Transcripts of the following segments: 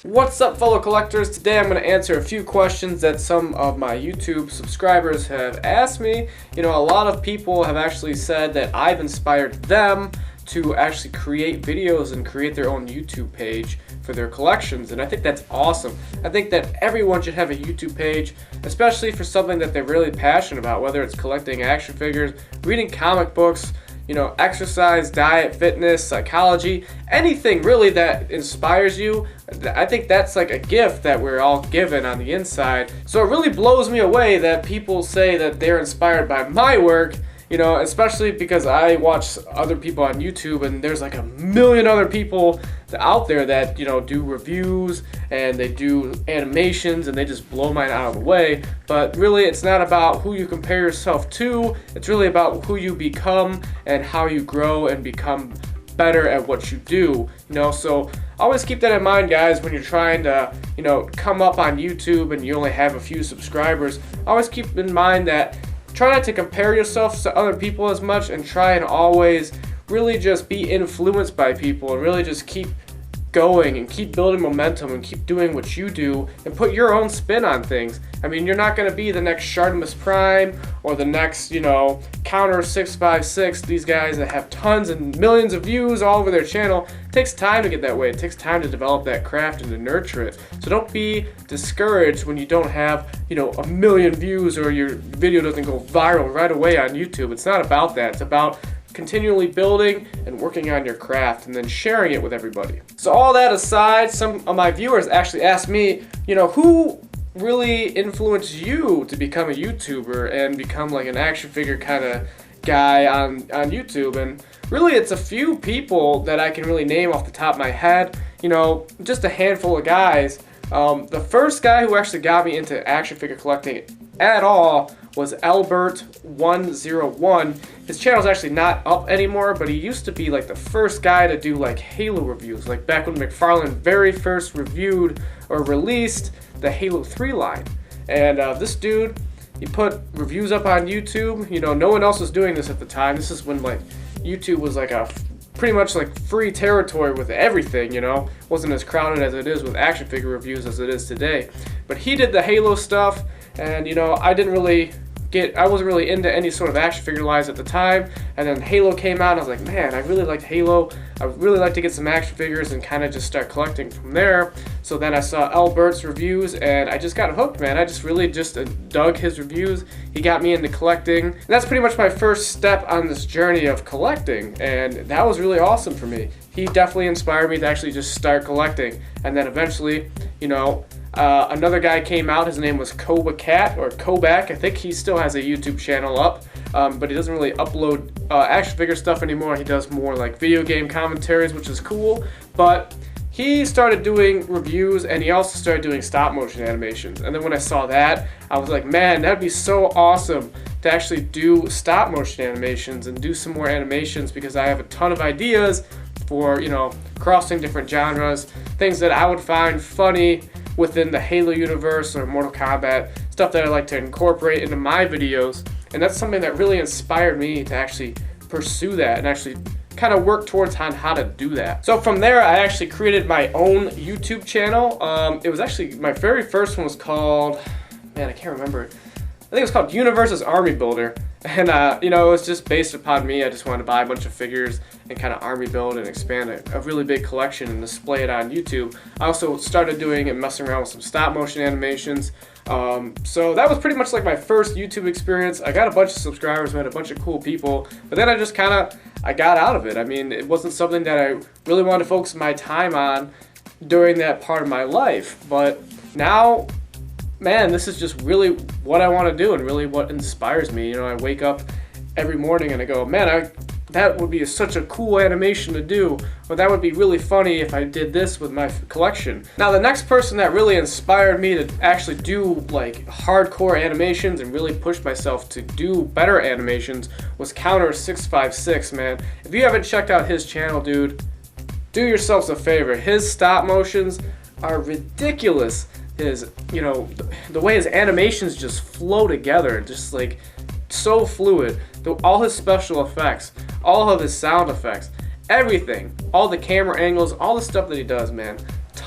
What's up, fellow collectors? Today I'm going to answer a few questions that some of my YouTube subscribers have asked me. You know, a lot of people have actually said that I've inspired them to actually create videos and create their own YouTube page for their collections, and I think that's awesome. I think that everyone should have a YouTube page, especially for something that they're really passionate about, whether it's collecting action figures, reading comic books, you know, exercise, diet, fitness, psychology, anything really that inspires you. I think that's like a gift that we're all given on the inside. So it really blows me away that people say that they're inspired by my work, you know, especially because I watch other people on YouTube and there's like a million other people out there that, you know, do reviews and they do animations and they just blow mine out of the way. But really, it's not about who you compare yourself to. It's really about who you become and how you grow and become better at what you do, you know. So always keep that in mind, guys, when you're trying to, you know, come up on YouTube and you only have a few subscribers. Always keep in mind that try not to compare yourself to other people as much, and try and always really just be influenced by people and really just keep going and keep building momentum and keep doing what you do and put your own spin on things. I mean, you're not going to be the next Sharpness Prime or the next, you know, Counter 656, these guys that have tons and millions of views all over their channel. It takes time to get that way. It takes time to develop that craft and to nurture it. So don't be discouraged when you don't have, you know, a million views or your video doesn't go viral right away on YouTube. It's not about that. It's about continually building and working on your craft and then sharing it with everybody. So all that aside, some of my viewers actually asked me, you know, who really influenced you to become a YouTuber and become like an action figure kind of guy on YouTube? And really, it's a few people that I can really name off the top of my head, you know, just a handful of guys. The first guy who actually got me into action figure collecting at all was Albert101. His channel's actually not up anymore, but he used to be like the first guy to do like Halo reviews, like back when McFarlane very first reviewed or released the Halo 3 line. And this dude, he put reviews up on YouTube. You know, no one else was doing this at the time. This is when like YouTube was like a pretty much like free territory with everything, you know. It wasn't as crowded as it is with action figure reviews as it is today. But he did the Halo stuff, and you know, I wasn't really into any sort of action figure lines at the time. And then Halo came out, and I was like, man, I really liked Halo. I would really like to get some action figures and kind of just start collecting from there. So then I saw Albert's reviews, and I just got hooked, man. I just really dug his reviews. He got me into collecting. And that's pretty much my first step on this journey of collecting, and that was really awesome for me. He definitely inspired me to actually just start collecting. And then eventually, you know, another guy came out. His name was Kobak. I think he still has a YouTube channel up, but he doesn't really upload action figure stuff anymore. He does more like video game commentaries, which is cool. But he started doing reviews, and he also started doing stop motion animations. And then when I saw that, I was like, man, that'd be so awesome to actually do stop motion animations and do some more animations, because I have a ton of ideas for, you know, crossing different genres, things that I would find funny within the Halo universe or Mortal Kombat, stuff that I like to incorporate into my videos. And that's something that really inspired me to actually pursue that and actually kind of work towards on how to do that. So from there, I actually created my own YouTube channel. It was actually, my very first one was called, man, I can't remember. I think it was called Universe's Army Builder. And, you know, it was just based upon me. I just wanted to buy a bunch of figures and kind of army build and expand a really big collection and display it on YouTube. I also started doing and messing around with some stop motion animations. So that was pretty much like my first YouTube experience. I got a bunch of subscribers, met a bunch of cool people, but then I just I got out of it. I mean, it wasn't something that I really wanted to focus my time on during that part of my life. But now, man, this is just really what I want to do and really what inspires me. You know, I wake up every morning and I go, man, that would be such a cool animation to do, or that would be really funny if I did this with my collection. Now, the next person that really inspired me to actually do like hardcore animations and really push myself to do better animations was Counter 656, man. If you haven't checked out his channel, dude, do yourselves a favor. His stop motions are ridiculous. His, you know, the way his animations just flow together, just like so fluid. All his special effects, all of his sound effects, everything, all the camera angles, all the stuff that he does, man.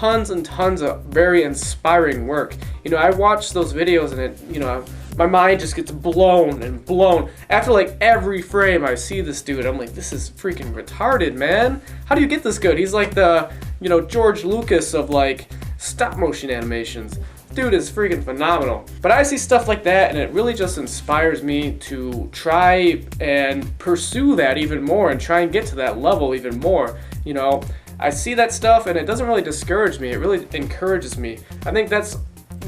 tons and tons of very inspiring work. You know, I watch those videos and it, you know, my mind just gets blown and blown. After like every frame I see this dude, I'm like, this is freaking retarded, man. How do you get this good? He's like the, you know, George Lucas of like stop motion animations. Dude is freaking phenomenal. But I see stuff like that and it really just inspires me to try and pursue that even more and try and get to that level even more. You know, I see that stuff and it doesn't really discourage me, it really encourages me. I think that's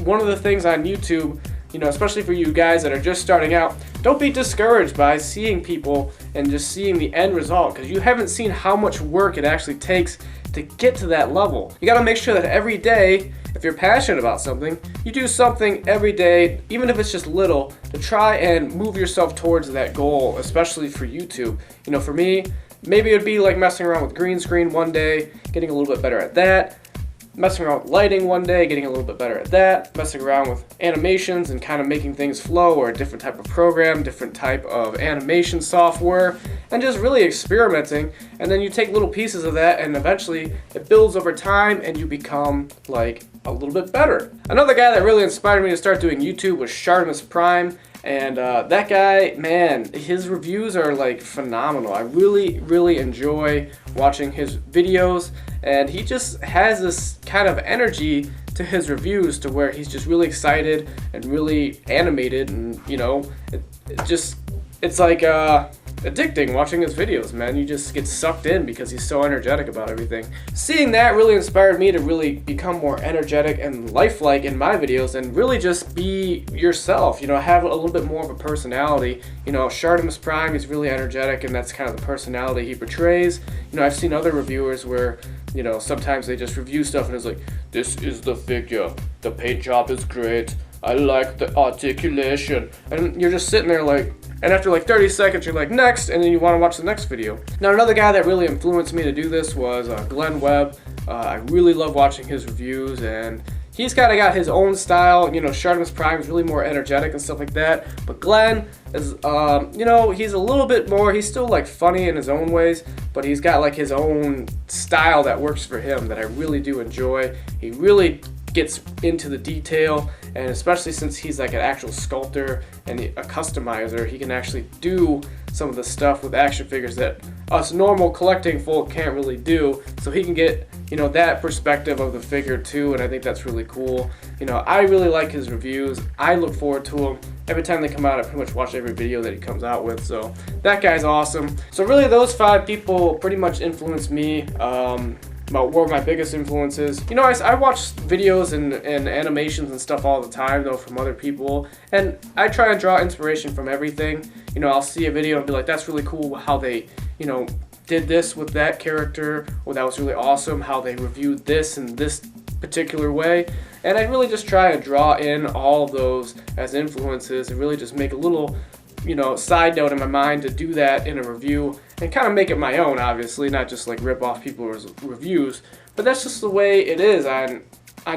one of the things on YouTube, you know, especially for you guys that are just starting out. Don't be discouraged by seeing people and just seeing the end result, because you haven't seen how much work it actually takes to get to that level. You gotta make sure that every day, if you're passionate about something, you do something every day, even if it's just little, to try and move yourself towards that goal, especially for YouTube. You know, for me, maybe it'd be like messing around with green screen one day, getting a little bit better at that, messing around with lighting one day, getting a little bit better at that, messing around with animations and kind of making things flow, or a different type of program, different type of animation software, and just really experimenting. And then you take little pieces of that and eventually it builds over time and you become like a little bit better. Another guy that really inspired me to start doing YouTube was Sharpness Prime. And that guy, man, his reviews are like phenomenal. I really enjoy watching his videos, and he just has this kind of energy to his reviews to where he's just really excited and really animated, and you know, it's like addicting watching his videos, man. You just get sucked in because he's so energetic about everything. Seeing that really inspired me to really become more energetic and lifelike in my videos and really just be yourself, you know, have a little bit more of a personality. You know, Sharpness Prime, he's really energetic and that's kind of the personality he portrays. You know, I've seen other reviewers where, you know, sometimes they just review stuff and it's like, this is the figure, the paint job is great, I like the articulation, and you're just sitting there like, and after like 30 seconds you're like, next, and then you want to watch the next video. Now another guy that really influenced me to do this was Glen Web. I really love watching his reviews, and he's kind of got his own style. You know, Sharpness Prime is really more energetic and stuff like that, but Glen is, you know, he's a little bit more, he's still like funny in his own ways, but he's got like his own style that works for him that I really do enjoy. He really gets into the detail, and especially since he's like an actual sculptor and a customizer, he can actually do some of the stuff with action figures that us normal collecting folk can't really do. So he can get, you know, that perspective of the figure too, and I think that's really cool. You know, I really like his reviews. I look forward to them. Every time they come out, I pretty much watch every video that he comes out with, so that guy's awesome. So really those 5 people pretty much influenced me. About where my biggest influences. You know, I watch videos and animations and stuff all the time though from other people, and I try and draw inspiration from everything. You know, I'll see a video and be like, that's really cool how they, you know, did this with that character, or that was really awesome how they reviewed this in this particular way. And I really just try and draw in all of those as influences and really just make a little, you know, side note in my mind to do that in a review and kind of make it my own, obviously, not just like rip off people's reviews, but that's just the way it is. On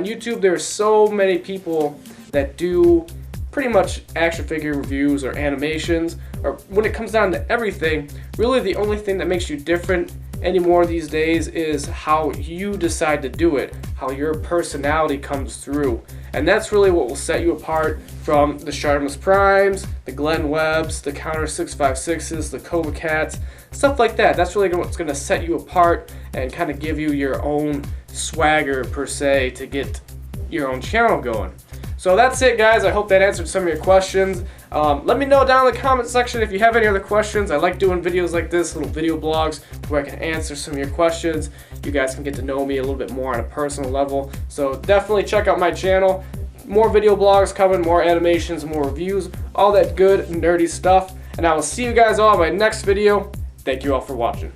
YouTube, there are so many people that do pretty much action figure reviews or animations, or when it comes down to everything, really the only thing that makes you different anymore these days is how you decide to do it, how your personality comes through. And that's really what will set you apart from the Sharpness Primes, the Glen Webs, the Counter 656s, the Cobra Cats, stuff like that. That's really what's going to set you apart and kind of give you your own swagger per se to get your own channel going. So that's it, guys. I hope that answered some of your questions. Let me know down in the comment section if you have any other questions. I like doing videos like this, little video blogs, where I can answer some of your questions. You guys can get to know me a little bit more on a personal level. So definitely check out my channel. More video blogs coming, more animations, more reviews, all that good nerdy stuff. And I will see you guys all in my next video. Thank you all for watching.